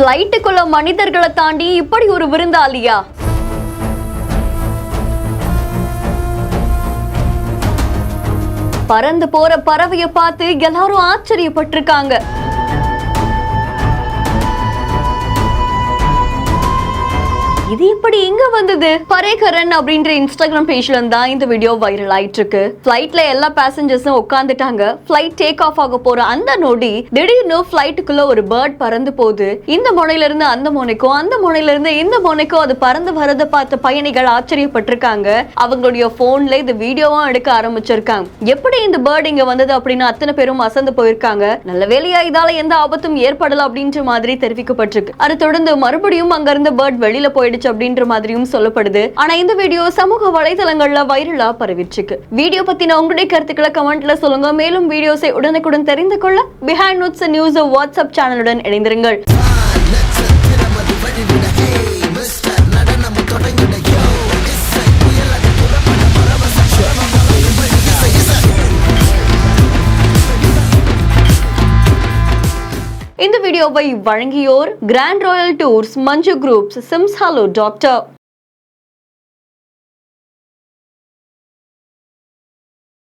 ஃப்ளைட்டுக்குள்ள மனிதர்களை தாண்டி இப்படி ஒரு விருந்தாளியா? பறந்து போற பறவைய பார்த்து எல்லாரும் ஆச்சரியப்பட்டிருக்காங்க. இது எப்படி இங்க வந்தது? பரேகரன் அப்படின்ற இன்ஸ்டாகிராம் பேஜ்ல இருந்தா இந்த வீடியோ வைரல் ஆயிட்டு இருக்கு. ஃபிளைட்ல எல்லா பேசஞ்சர்ஸும் உட்கார்ந்துட்டாங்க. ஃபிளைட் டேக் ஆஃப் ஆக போற அந்த நொடி திடீர்னு ஃபிளைட்டுக்குள்ள ஒரு பேர்ட் பறந்து போகுது. இந்த முனையில இருந்து அந்த முனைக்கும், அந்த முனையில இருந்து இந்த முனைக்கும் அது பறந்து வரத பார்த்த பயணிகள் ஆச்சரியப்பட்டிருக்காங்க. அவங்களுடைய போன்ல இந்த வீடியோவா எடுக்க ஆரம்பிச்சிருக்காங்க. எப்படி இந்த பேர்ட் இங்க வந்தது அப்படின்னு அத்தனை பேரும் அசந்து போயிருக்காங்க. நல்ல வேலையா இதால எந்த ஆபத்தும் ஏற்படல அப்படின்ற மாதிரி தெரிவிக்கப்பட்டிருக்கு. அதை தொடர்ந்து மறுபடியும் அங்க இருந்த பேர்ட் வெளியில போயிடுச்சு அப்படின்ற மாதிரியும் சொல்லப்படுது. ஆனா இந்த வீடியோ சமூக வலைதளங்கள்ல வைரலா பரவிச்சிருக்கு. வீடியோ பத்தின உங்களுடைய கருத்துக்களை கமெண்ட்ல சொல்லுங்க. மேலும் வீடியோஸை உடனுக்குடன் தெரிந்து கொள்ள பிஹைண்ட் நோட்ஸ் நியூஸ் வாட்ஸ்அப் சேனலுடன் இணைந்திருங்கள். இந்த வீடியோவை வழங்கியோர் கிராண்ட் ராயல் டூர்ஸ், மஞ்சு குரூப்ஸ், சிம்ஸ் ஹலோ டாக்டர்.